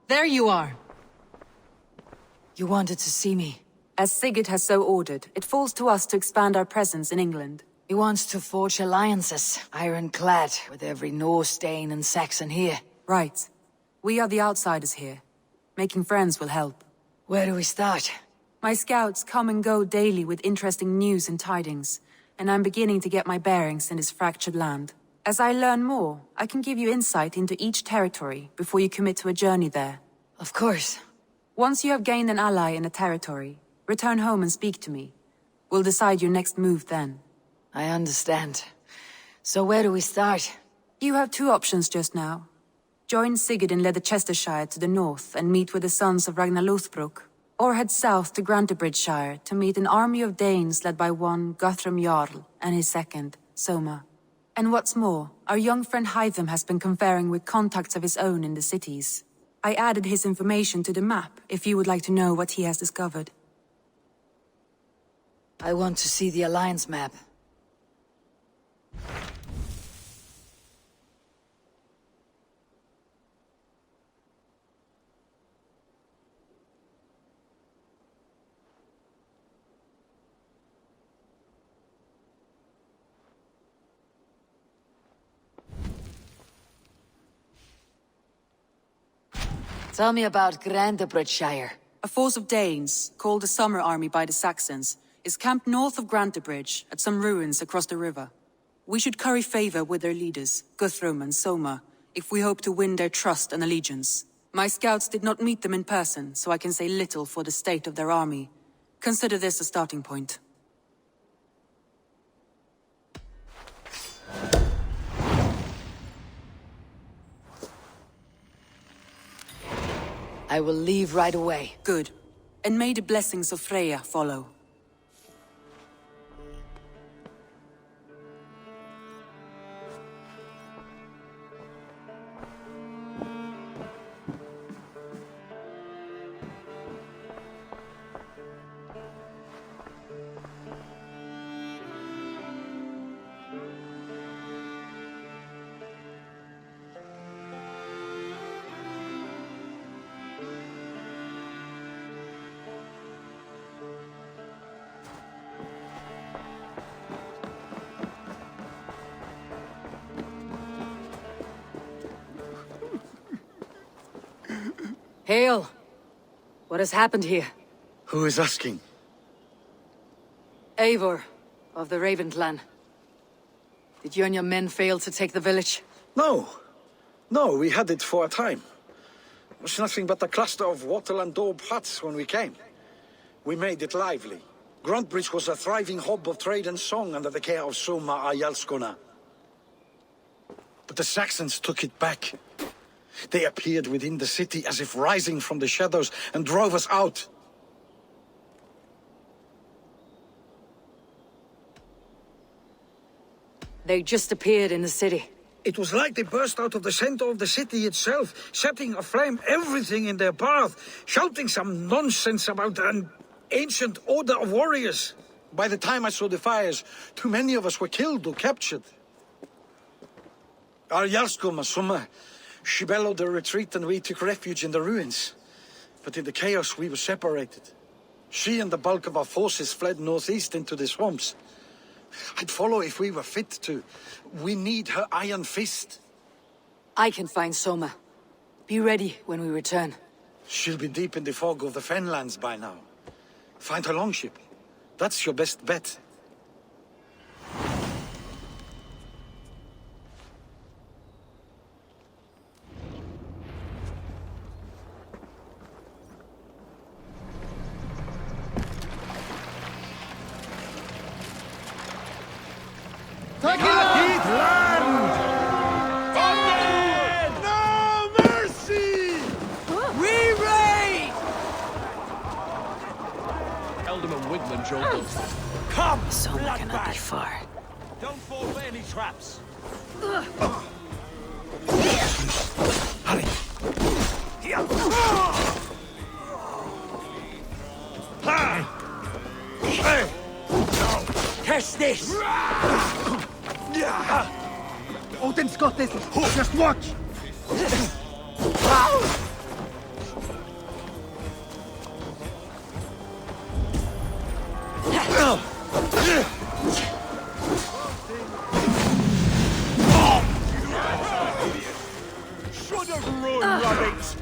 There you are. You wanted to see me. As Sigurd has so ordered, it falls to us to expand our presence in England. He wants to forge alliances, ironclad, with every Norse, Dane and Saxon here. Right. We are the outsiders here. Making friends will help. Where do we start? My scouts come and go daily with interesting news and tidings, and I'm beginning to get my bearings in this fractured land. As I learn more, I can give you insight into each territory before you commit to a journey there. Of course. Once you have gained an ally in a territory, return home and speak to me. We'll decide your next move then. I understand. So where do we start? You have two options just now. Join Sigurd in Leicestershire to the north and meet with the sons of Ragnar Lothbrok, or head south to Grantebridgeshire to meet an army of Danes led by one Guthrum Jarl and his second, Soma. And what's more, our young friend Hytham has been conferring with contacts of his own in the cities. I added his information to the map if you would like to know what he has discovered. I want to see the Alliance map. Tell me about Grantebridgeshire. A force of Danes, called the Summer Army by the Saxons, is camped north of Grantebridge at some ruins across the river. We should curry favor with their leaders, Guthrum and Soma, if we hope to win their trust and allegiance. My scouts did not meet them in person, so I can say little for the state of their army. Consider this a starting point. I will leave right away. Good. And may the blessings of Freya follow. Hail! What has happened here? Who is asking? Eivor, of the Raven clan. Did you and your men fail to take the village? No. No, we had it for a time. It was nothing but a cluster of wattle and daub huts when we came. We made it lively. Grantebridge was a thriving hub of trade and song under the care of Soma Ayalskona. But the Saxons took it back. They appeared within the city as if rising from the shadows and drove us out. They just appeared in the city. It was like they burst out of the center of the city itself, setting aflame everything in their path, shouting some nonsense about an ancient order of warriors. By the time I saw the fires, too many of us were killed or captured. Our Jarlskoma, Soma, she bellowed a retreat and we took refuge in the ruins. But in the chaos we were separated. She and the bulk of our forces fled northeast into the swamps. I'd follow if we were fit to. We need her iron fist. I can find Soma. Be ready when we return. She'll be deep in the fog of the Fenlands by now. Find her longship. That's your best bet. No mercy! We raid! Alderman Wigman joined us. Come, Soma cannot be bloodbath! far. Don't fall for any traps. Hurry! Catch this! Odin's got this! Just watch! Blood of ruin rabbits!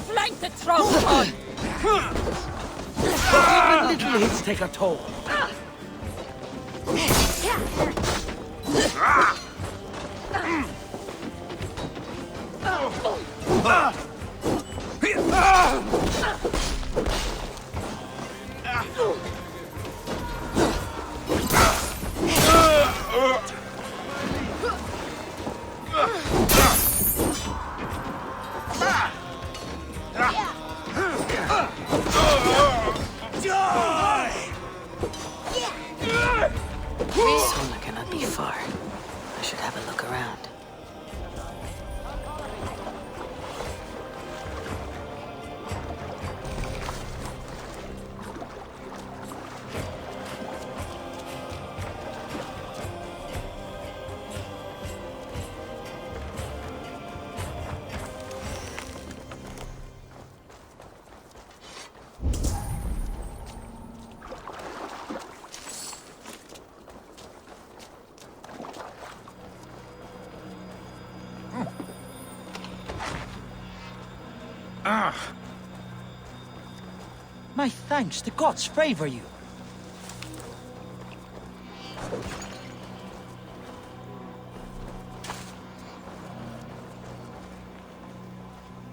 Flank the troll! Even little hits take a toll. Sona cannot be far. I should have a look around. My thanks, the gods favor you.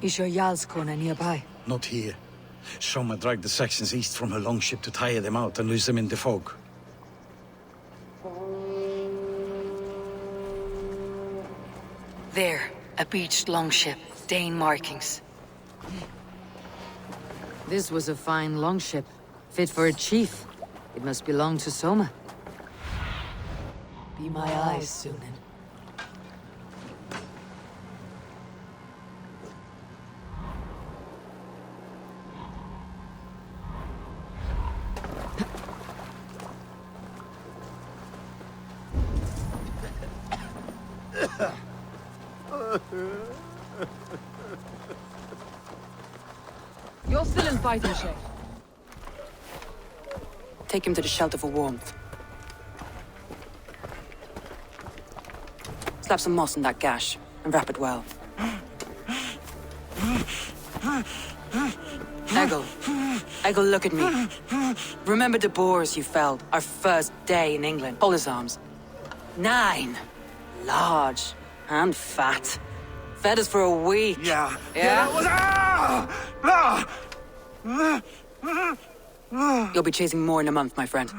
Is your Jarlskona nearby? Not here. Soma dragged the Saxons east from her longship to tire them out and lose them in the fog. There, a beached longship, Dane markings. This was a fine longship, fit for a chief. It must belong to Soma. Be my eyes, Sunan. You're still in fighting shape. Take him to the shelter for warmth. Slap some moss in that gash, and wrap it well. Eggle, look at me. Remember the boars you felled, our first day in England? Hold his arms. 9. Large and fat. Fed us for a week. Yeah. Yeah? You'll be chasing more in a month, my friend.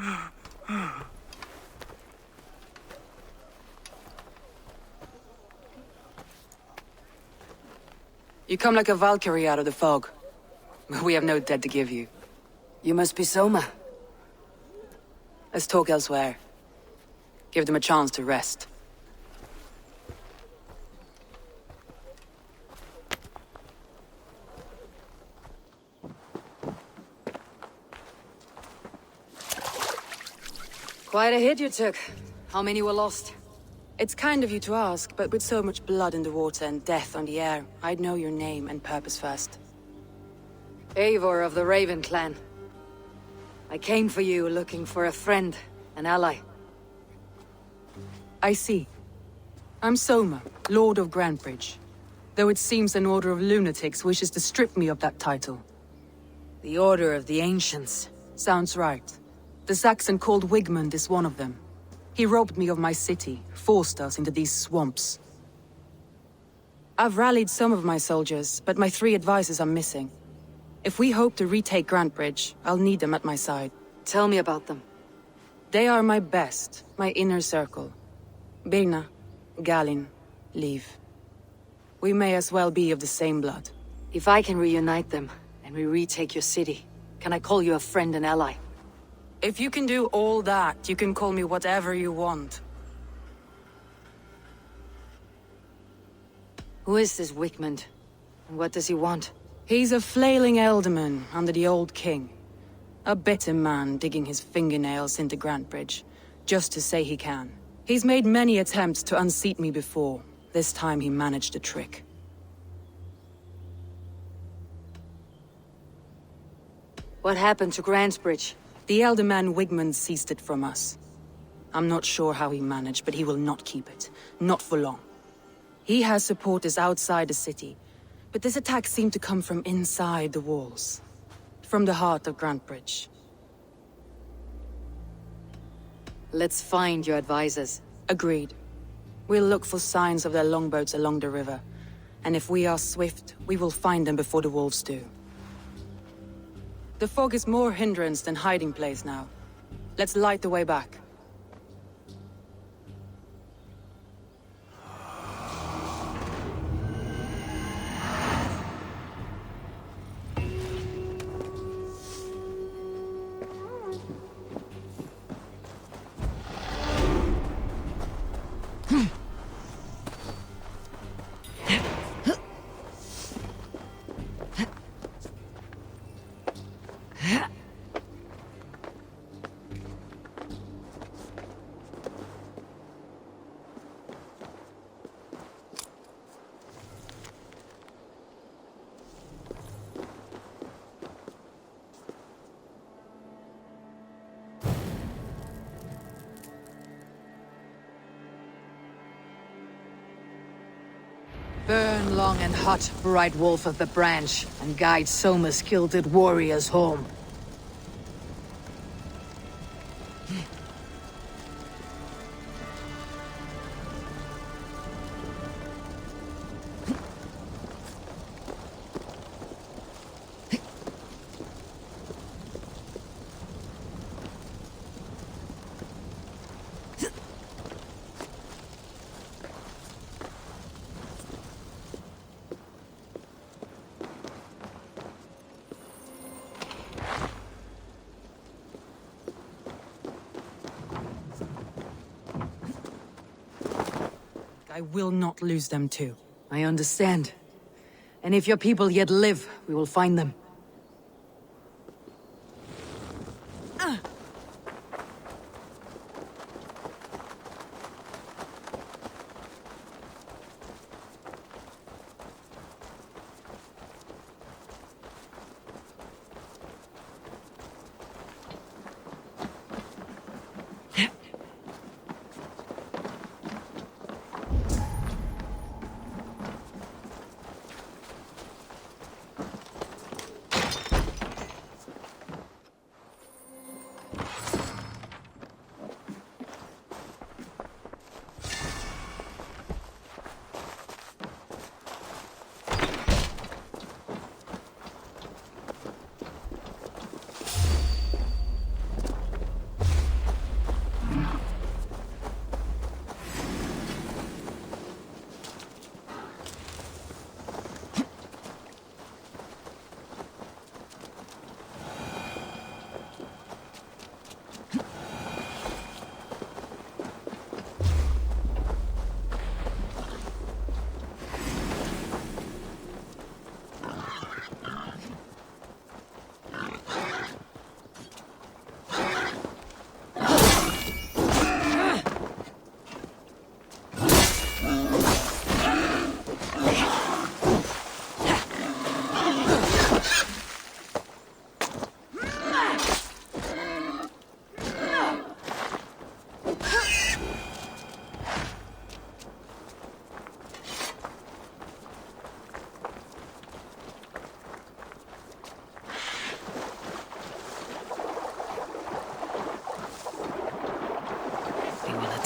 You come like a Valkyrie out of the fog. We have no dead to give you. You must be Soma. Let's talk elsewhere. Give them a chance to rest. Quite a hit you took. How many were lost? It's kind of you to ask, but with so much blood in the water and death on the air, I'd know your name and purpose first. Eivor of the Raven clan. I came for you looking for a friend, an ally. I see. I'm Soma, Lord of Grantebridge. Though it seems an order of lunatics wishes to strip me of that title. The Order of the Ancients. Sounds right. The Saxon called Wigmund is one of them. He robbed me of my city, forced us into these swamps. I've rallied some of my soldiers, but my 3 advisors are missing. If we hope to retake Grantebridge, I'll need them at my side. Tell me about them. They are my best, my inner circle. Birna, Galin, Liv. We may as well be of the same blood. If I can reunite them, and we retake your city, can I call you a friend and ally? If you can do all that, you can call me whatever you want. Who is this Wigmund? And what does he want? He's a flailing alderman under the old king. A bitter man digging his fingernails into Grantebridge, just to say he can. He's made many attempts to unseat me before. This time he managed a trick. What happened to Grandsbridge? The elder man Wigmund seized it from us. I'm not sure how he managed, but he will not keep it. Not for long. He has supporters outside the city, but this attack seemed to come from inside the walls. From the heart of Grantebridge. Let's find your advisors. Agreed. We'll look for signs of their longboats along the river. And if we are swift, we will find them before the wolves do. The fog is more hindrance than hiding place now. Let's light the way back. Burn long and hot, bright wolf of the branch, and guide Soma's kilted warriors home. I will not lose them too. I understand. And if your people yet live, we will find them.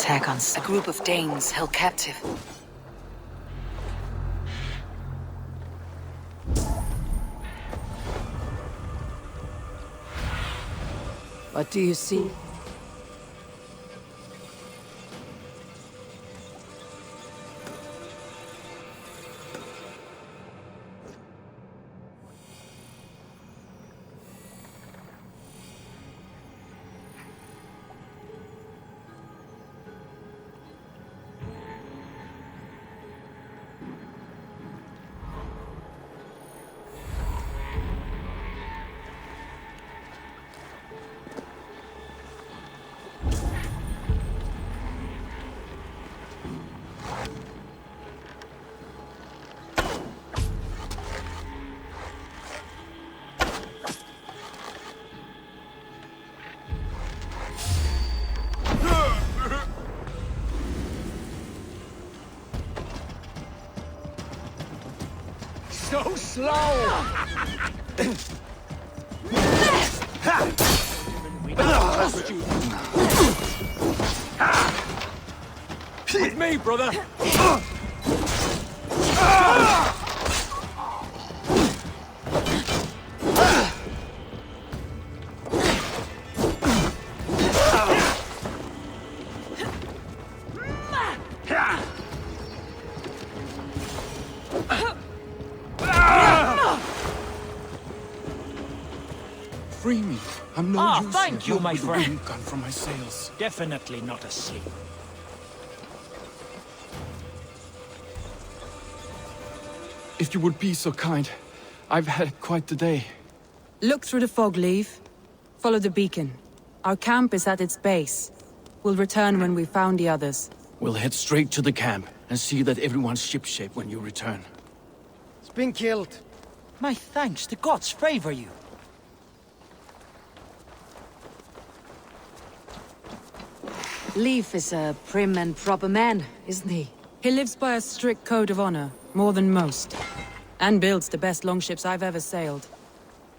Attack on A group of Danes held captive. What do you see? So slow! With me, brother! Free me. I'm no use thank here, you, not my with the friend. wind gone from my sails. Definitely not asleep. If you would be so kind, I've had quite the day. Look through the fog, Leaf. Follow the beacon. Our camp is at its base. We'll return when we've found the others. We'll head straight to the camp and see that everyone's shipshape when you return. It's been killed. My thanks, the gods favor you. Leif is a prim and proper man, isn't he? He lives by a strict code of honor, more than most. And builds the best longships I've ever sailed.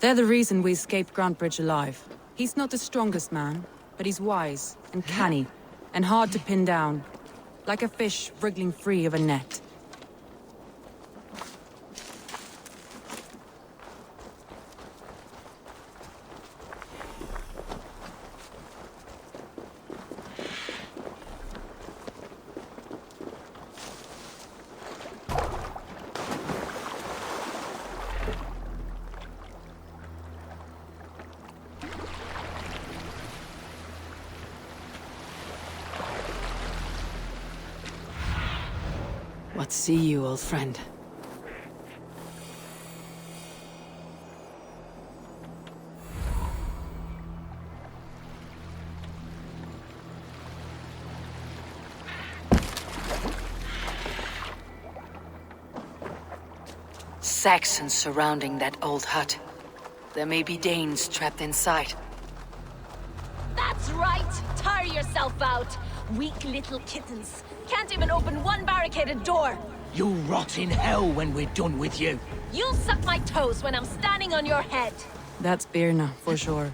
They're the reason we escaped Grantebridge alive. He's not the strongest man, but he's wise and canny, and hard to pin down. Like a fish wriggling free of a net. What see you, old friend? Saxons surrounding that old hut. There may be Danes trapped inside. That's right! Tire yourself out! Weak little kittens. Can't even open one barricaded door! You'll rot in hell when we're done with you. You'll suck my toes when I'm standing on your head! That's Birna, for sure.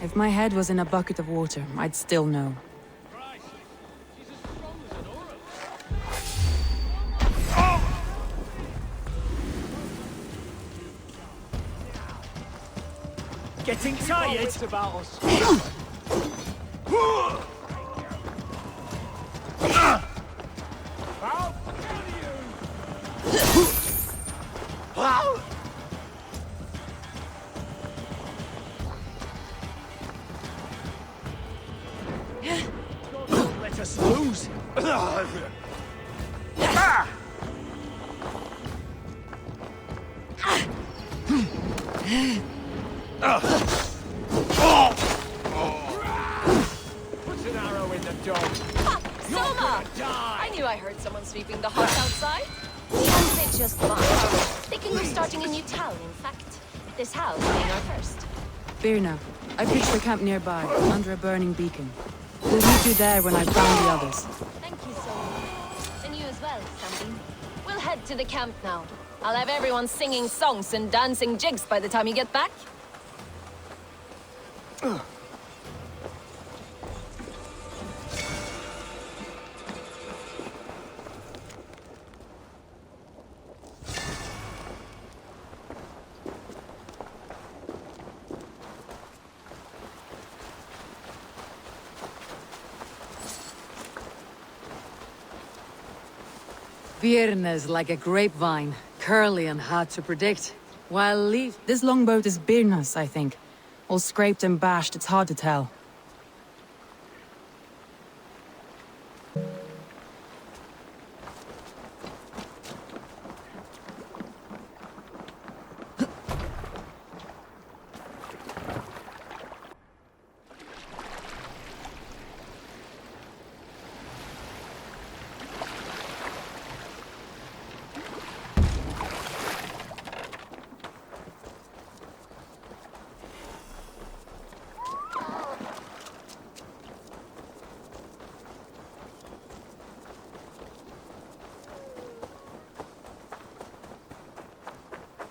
If my head was in a bucket of water, I'd still know. Getting tired? It's about us. How dare you! Don't let us lose. Put an arrow in the dog. Ha! Soma! I knew I heard someone sweeping the hut outside. And they just left. Thinking of starting a new town, in fact. This house being our first. Birna, I pitched a camp nearby, under a burning beacon. We'll meet you there when I've found the others. Thank you, Soma. And you as well, Sunbeam. We'll head to the camp now. I'll have everyone singing songs and dancing jigs by the time you get back. Birna's like a grapevine, curly and hard to predict. While Leif... This longboat is Birna's, I think. All scraped and bashed, it's hard to tell.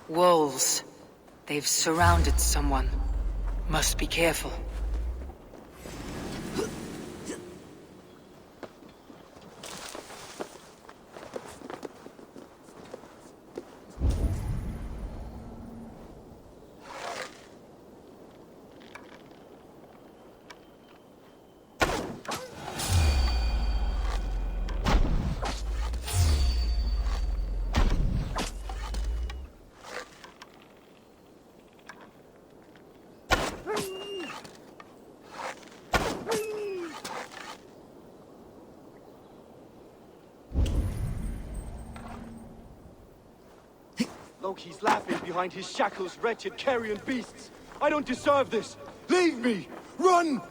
Wolves. They've surrounded someone. Must be careful. Loki's laughing behind his shackles, wretched carrion beasts. I don't deserve this. Leave me! Run!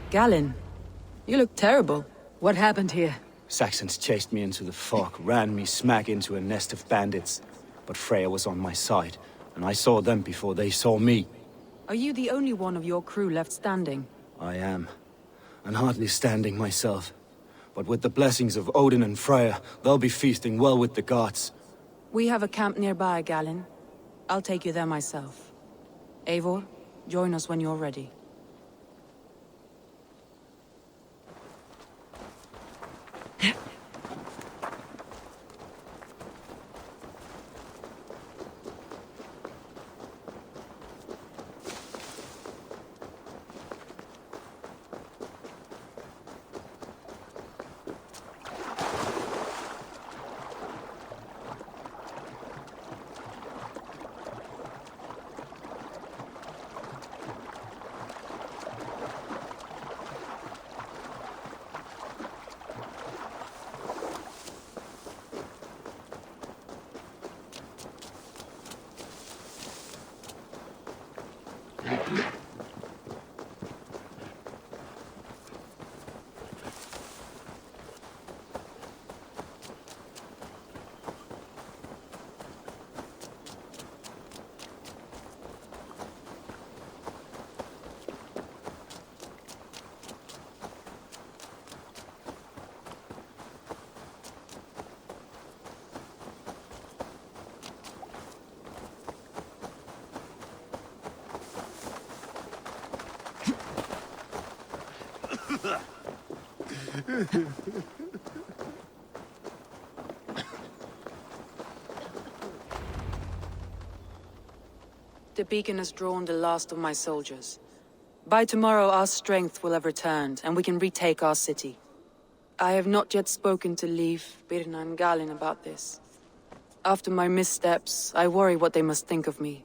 Galen, you look terrible. What happened here? Saxons chased me into the fog, ran me smack into a nest of bandits. But Freya was on my side, and I saw them before they saw me. Are you the only one of your crew left standing? I am. And hardly standing myself. But with the blessings of Odin and Freya, they'll be feasting well with the gods. We have a camp nearby, Galen. I'll take you there myself. Eivor, join us when you're ready. The beacon has drawn the last of my soldiers. By tomorrow our strength will have returned, and we can retake our city. I have not yet spoken to Leif, Birna and Galen about this. After my missteps, I worry what they must think of me.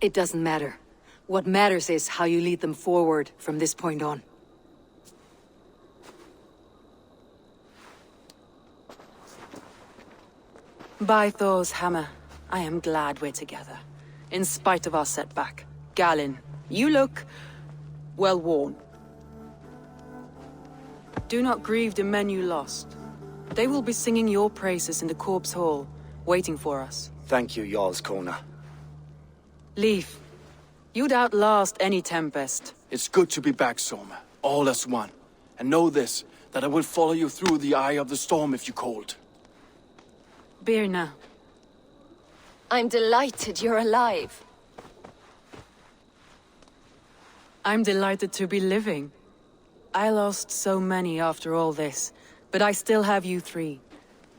It doesn't matter. What matters is how you lead them forward from this point on. By Thor's hammer, I am glad we're together. In spite of our setback. Galen, you look well worn. Do not grieve the men you lost. They will be singing your praises in the Corpse Hall, waiting for us. Thank you, Jarl's Kona. Leif, you'd outlast any tempest. It's good to be back, Soma. All as one. And know this, that I will follow you through the eye of the storm if you called. Birna. I'm delighted you're alive. I'm delighted to be living. I lost so many after all this, but I still have you three.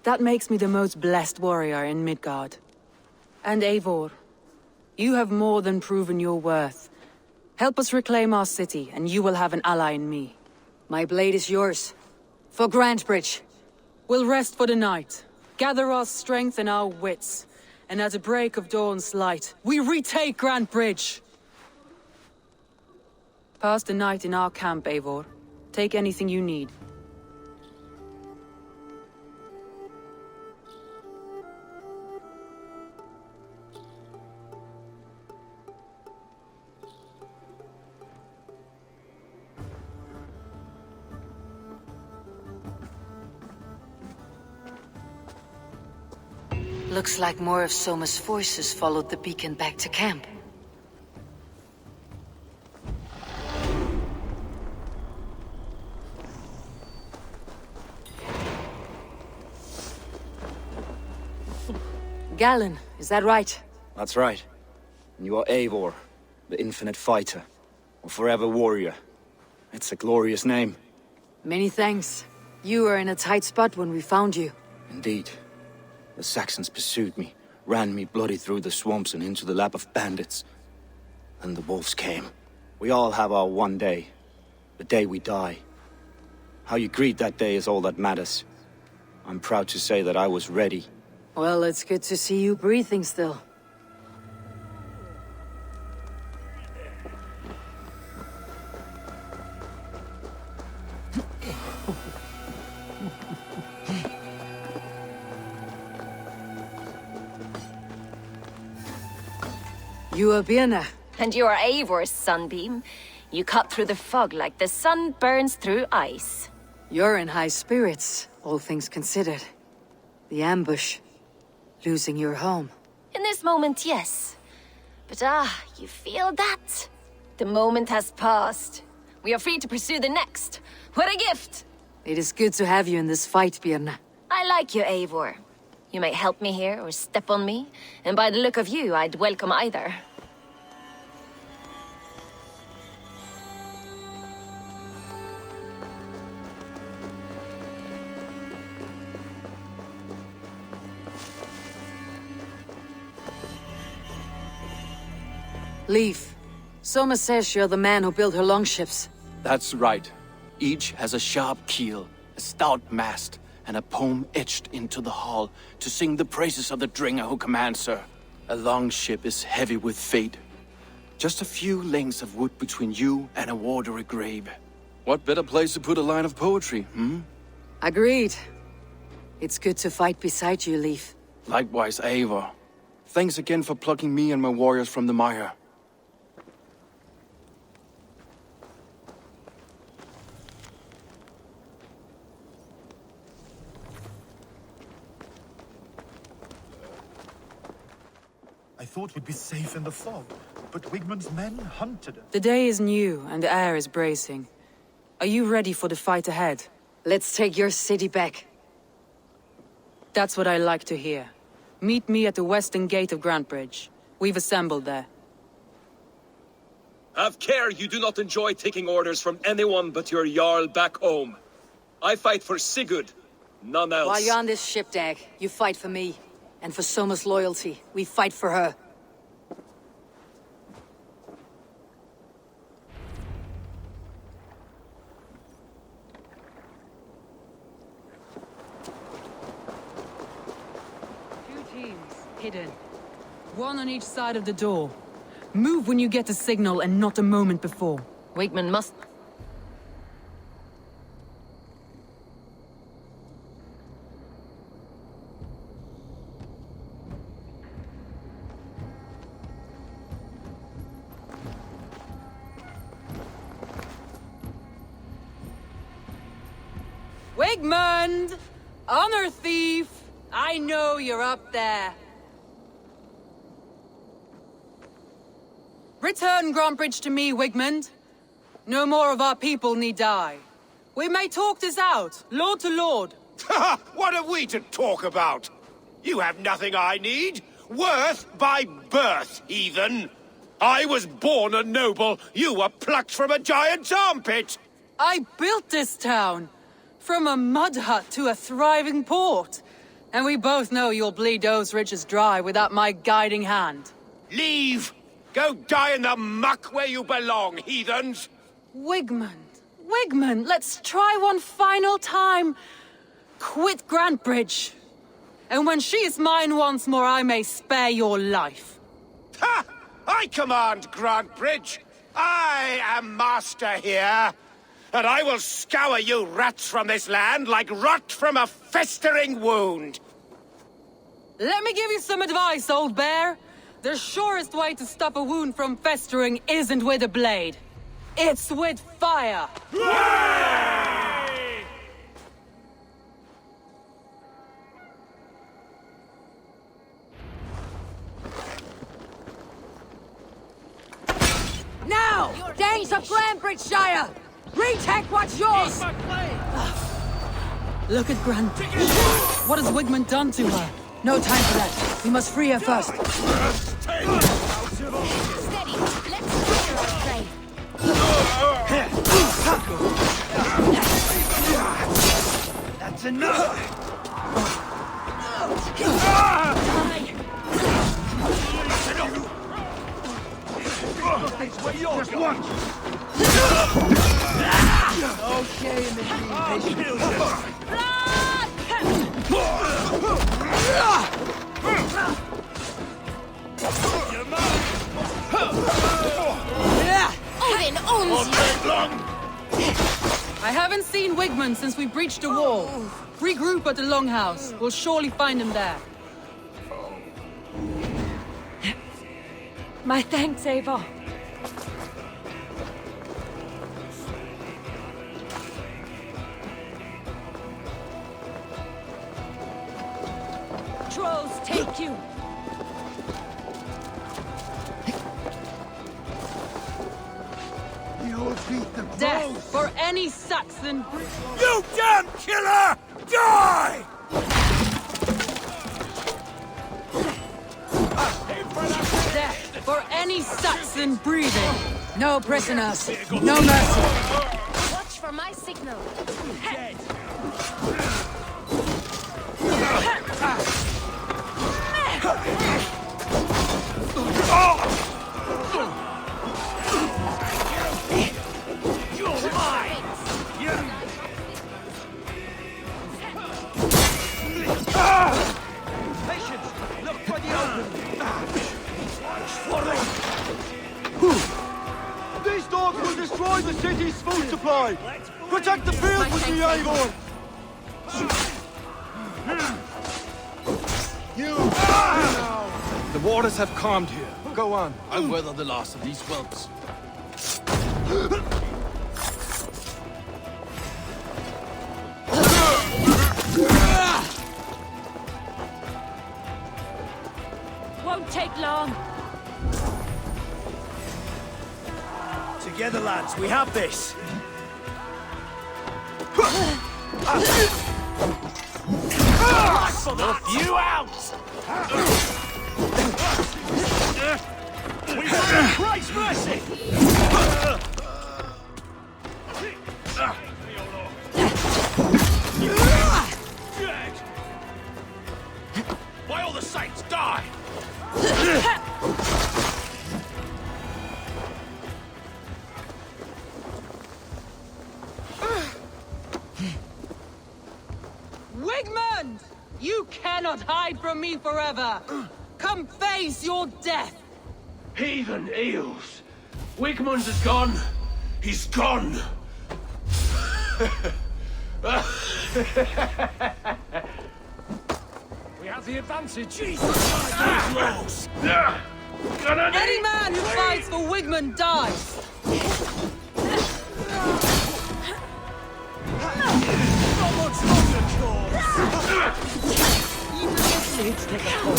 That makes me the most blessed warrior in Midgard. And Eivor, you have more than proven your worth. Help us reclaim our city, and you will have an ally in me. My blade is yours. For Grantebridge. We'll rest for the night, gather our strength and our wits, and at the break of dawn's light, we retake Grantebridge! Pass the night in our camp, Eivor. Take anything you need. Looks like more of Soma's forces followed the beacon back to camp. Galen, is that right? That's right. And you are Eivor, the infinite fighter, or forever warrior. It's a glorious name. Many thanks. You were in a tight spot when we found you. Indeed. The Saxons pursued me, ran me bloody through the swamps and into the lap of bandits. Then the wolves came. We all have our one day. The day we die. How you greet that day is all that matters. I'm proud to say that I was ready. Well, it's good to see you breathing still. You are Birna. And you are Eivor's sunbeam. You cut through the fog like the sun burns through ice. You're in high spirits, all things considered. The ambush. Losing your home. In this moment, yes. But you feel that? The moment has passed. We are free to pursue the next. What a gift! It is good to have you in this fight, Birna. I like you, Eivor. You may help me here or step on me, and by the look of you, I'd welcome either. Leaf. Soma says you're the man who built her longships. That's right. Each has a sharp keel, a stout mast, and a poem etched into the hull to sing the praises of the Dringer who commands her. A longship is heavy with fate. Just a few lengths of wood between you and a watery grave. What better place to put a line of poetry, hmm? Agreed. It's good to fight beside you, Leaf. Likewise, Eivor. Thanks again for plucking me and my warriors from the mire. I thought we'd be safe in the fog, but Wigmund's men hunted us. The day is new, and the air is bracing. Are you ready for the fight ahead? Let's take your city back. That's what I like to hear. Meet me at the western gate of Grantebridge. We've assembled there. Have care you do not enjoy taking orders from anyone but your Jarl back home. I fight for Sigurd, none else. While you're on this ship, Dag, you fight for me. And for Soma's loyalty, we fight for her. Two teams, hidden. One on each side of the door. Move when you get the signal and not a moment before. Wigmund must... Wigmund! Honor thief! I know you're up there. Return Grantebridge to me, Wigmund. No more of our people need die. We may talk this out, lord to lord. What have we to talk about? You have nothing I need. Worth by birth, heathen. I was born a noble. You were plucked from a giant's armpit. I built this town. From a mud hut to a thriving port. And we both know you'll bleed those ridges dry without my guiding hand. Leave! Go die in the muck where you belong, heathens! Wigmund, let's try one final time. Quit Grantebridge. And when she is mine once more, I may spare your life. Ha! I command Grantebridge! I am master here, and I will scour you rats from this land like rot from a festering wound. Let me give you some advice, old bear. The surest way to stop a wound from festering isn't with a blade. It's with fire! Now! Danes of Grandbridgeshire! Retake what's yours! Look at Grand. What has Wigmund done to her? No time for that. We must free her first. Steady. Let's clear our trade. That's enough! Just once! Okay, Odin owns you! I haven't seen Wigmund since we breached the wall. Regroup at the Longhouse. We'll surely find him there. My thanks, Eivor. Trolls take you! Death for any Saxon. You damn killer! Die! Death for any Saxon breathing. No prisoners. No mercy. Watch for my signal. These dogs will destroy the city's food supply! Protect the field with me, Eivor! The waters have calmed here. Go on. I'll weather the last of these whelps. Won't take long. Together, lads, we have this! Snuff you out! We want Christ's mercy! By all the saints, die! Wigmund! You cannot hide from me forever! Come face your death! Heathen eels! Wigmund is gone! He's gone! We have the advantage. Jesus! Close! Any man who fights for Wigmund dies! Not much longer, Corps! Even if it's take a fall.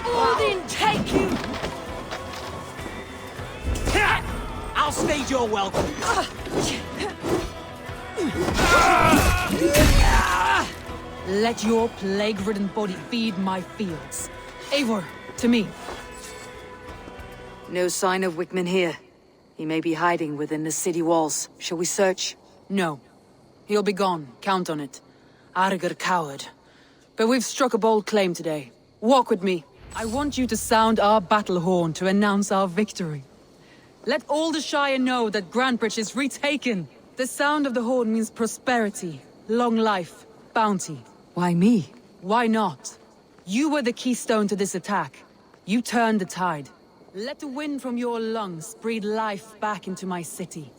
Odin take you! I'll stage your welcome. Let your plague-ridden body feed my fields. Eivor, to me. No sign of Wigmund here. He may be hiding within the city walls. Shall we search? No. He'll be gone. Count on it. Arger coward. But we've struck a bold claim today. Walk with me. I want you to sound our battle horn to announce our victory. Let all the Shire know that Grandbridge is retaken. The sound of the horn means prosperity, long life, Bounty. Why me? Why not? You were the keystone to this attack. You turned the tide. Let the wind from your lungs breathe life back into my city.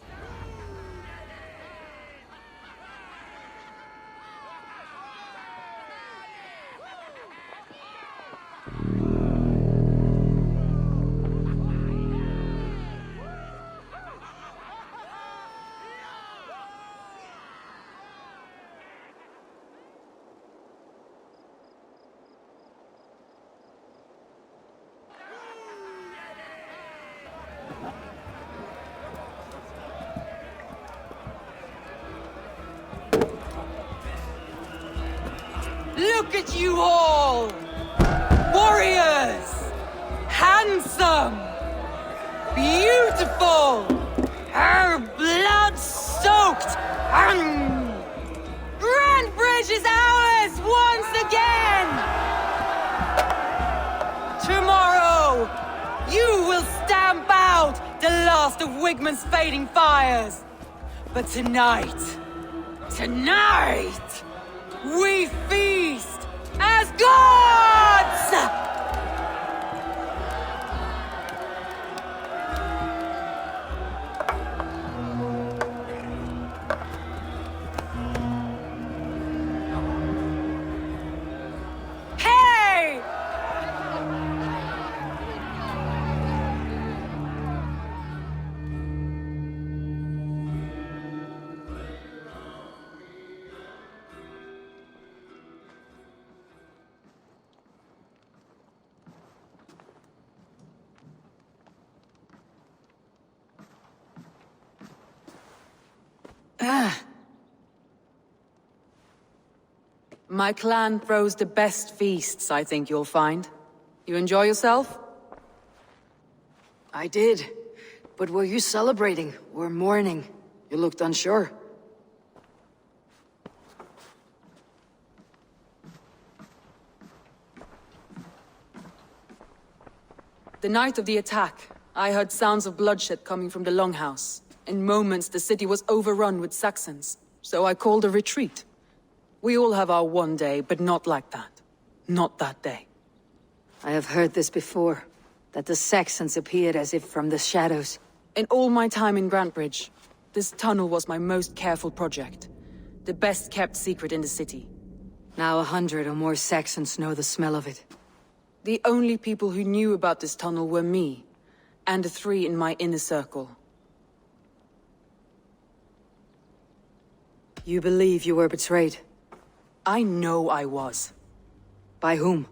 Look at you all! Warriors! Handsome! Beautiful! Her blood-soaked! Grandbridge is ours once again! Tomorrow, you will stamp out the last of Wigmund's fading fires! But tonight, we feast as gods! Hey! My clan throws the best feasts, I think you'll find. You enjoy yourself? I did. But were you celebrating or mourning? You looked unsure. The night of the attack, I heard sounds of bloodshed coming from the Longhouse. In moments, the city was overrun with Saxons, so I called a retreat. We all have our one day, but not like that. Not that day. I have heard this before, that the Saxons appeared as if from the shadows. In all my time in Grantbridge, this tunnel was my most careful project. The best kept secret in the city. Now 100 or more Saxons know the smell of it. The only people who knew about this tunnel were me, and the 3 in my inner circle. You believe you were betrayed? I know I was. By whom?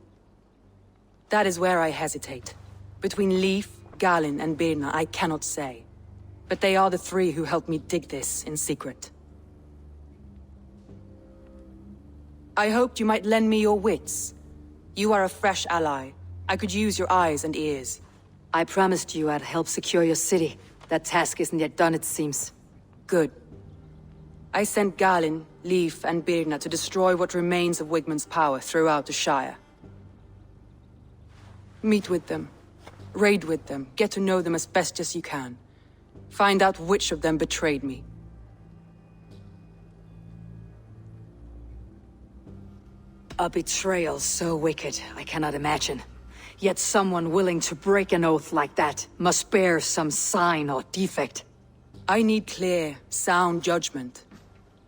That is where I hesitate. Between Leif, Galin, and Birna, I cannot say. But they are the 3 who helped me dig this in secret. I hoped you might lend me your wits. You are a fresh ally. I could use your eyes and ears. I promised you I'd help secure your city. That task isn't yet done, it seems. Good. I sent Galin, Leif, and Birna to destroy what remains of Wigmund's power throughout the Shire. Meet with them. Raid with them. Get to know them as best as you can. Find out which of them betrayed me. A betrayal so wicked, I cannot imagine. Yet someone willing to break an oath like that must bear some sign or defect. I need clear, sound judgment.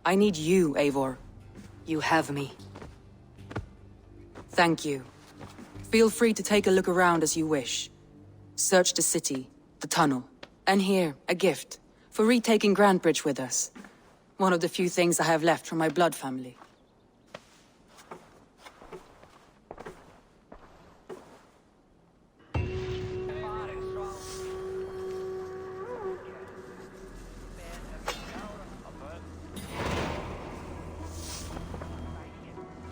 I need you, Eivor. You have me. Thank you. Feel free to take a look around as you wish. Search the city, the tunnel, and here, a gift, for retaking Grantbridge with us. One of the few things I have left from my blood family.